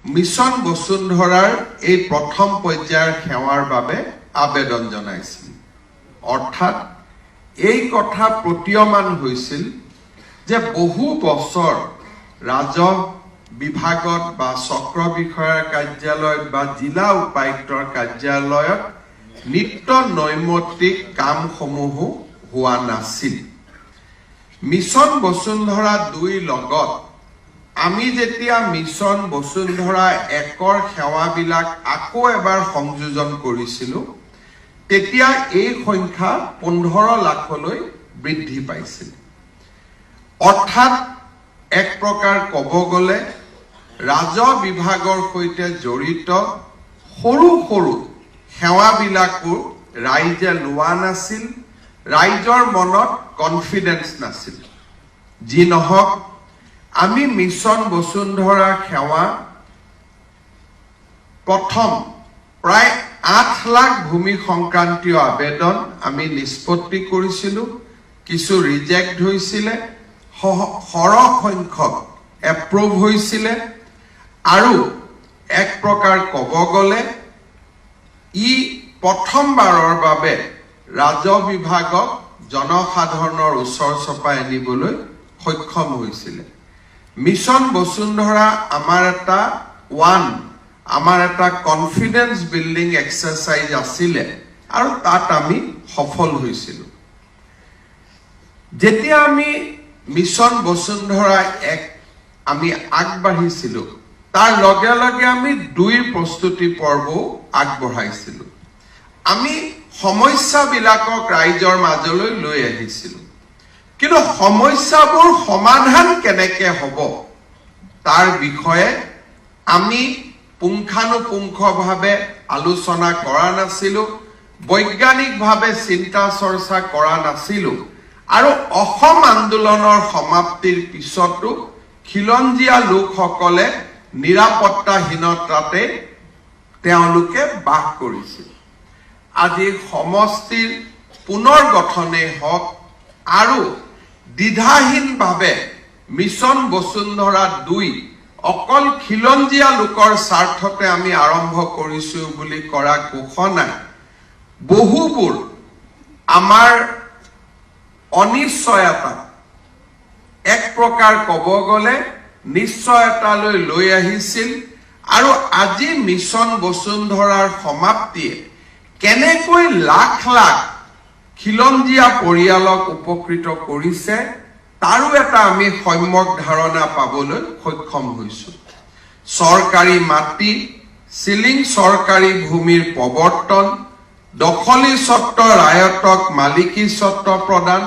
Mission বসুন্ধৰাৰ এই প্ৰথম পৰ্যায়ৰ সেৱাৰ বাবে আবেদন জনাইছিল। অৰ্থাৎ এই কথা প্ৰতীয়মান হৈছিল যে বহু বছৰ ৰাজহ বিভাগত বা চক্ৰ বিষয়াৰ কাৰ্যালয়ত বা জিলা উপায়ুক্তৰ কাৰ্যালয়ত নিত্য নৈমিত্তিক কামসমূহো হোৱা নাছিল। মিছন বসুন্ধৰা 2 লগত আমি যেতিয়া মিছন বসুন্ধৰা 1ৰ সেৱাবিলাক আকৌ এবাৰ সংযোজন কৰিছিলো, তেতিয়া এই সংখ্যা 15 লাখলৈ বৃদ্ধি পাইছিল। অৰ্থাৎ এক প্ৰকাৰ ক'ব গ'লে ৰাজহ বিভাগৰ সৈতে জড়িত সৰু সৰু সেৱাবিলাকো ৰাইজে লোৱা নাছিল, ৰাইজৰ মনত কনফিডেন্স নাছিল। যি নহওক, আমি মিছন বসুন্ধৰা সেৱা প্ৰথম প্ৰায় 8 লাখ ভূমি সংক্ৰান্তীয় আবেদন আমি নিষ্পত্তি কৰিছিলো। কিছু ৰিজেক্ট হৈছিলে, সৰহ সংখ্যক এপ্ৰুভ হৈছিলে, আৰু এক প্ৰকাৰ ক'ব গ'লে ই প্ৰথমবাৰৰ বাবে ৰাজহ বিভাগক জনসাধাৰণৰ ওচৰ চপাই আনিবলৈ সক্ষম হৈছিলে। মিছন বসুন্ধৰা আমাৰ এটা কনফিডেন্স বিল্ডিং এক্সাৰচাইজ আছিলে, আৰু তাত আমি সফল হৈছিলো। যেতিয়া আমি মিছন বসুন্ধৰা 1 আমি আগবাঢ়িছিলো, তাৰ লগে লগে আমি 2ৰ প্ৰস্তুতি পৰ্বও আগবঢ়াইছিলো। আমি সমস্যাবিলাকক ৰাইজৰ মাজলৈ লৈ আহিছিলো, কিন্তু সমস্যাবোৰ সমাধান কেনেকে হ'ব তাৰ বিষয়ে আমি পুংখানুপুংখভাৱে আলোচনা কৰা নাছিলো, বৈজ্ঞানিকভাৱে চিন্তা চৰ্চা কৰা নাছিলো, আৰু অসম আন্দোলনৰ সমাপ্তিৰ পিছতো খিলঞ্জীয়া লোকসকলে নিৰাপত্তাহীনতাতে তেওঁলোকে বাস কৰিছিল। আজি সমষ্টিৰ পুনৰ গঠনেই হওক আৰু দ্বিধাহীনভাৱে মিছন বসুন্ধৰা 2 অকল খিলঞ্জীয়া লোকৰ স্বাৰ্থতে আমি আৰম্ভ কৰিছো বুলি কৰা ঘোষণা বহুবোৰ আমাৰ অনিশ্চয়তা এক প্ৰকাৰ ক'ব গ'লে নিশ্চয়তালৈ লৈ আহিছিল। আৰু আজি মিছন বসুন্ধৰাৰ সমাপ্তিয়ে কেনেকৈ লাখ লাখ খিলঞ্জীয়া পৰিয়ালক উপকৃত কৰিছে তাৰো এটা আমি সম্যক ধাৰণা পাবলৈ সক্ষম হৈছো। চৰকাৰী মাটি, চিলিং চৰকাৰী ভূমিৰ প্ৰৱৰ্তন, দখলী স্বত্ব ৰায়তক মালিকী স্বত্ব প্ৰদান,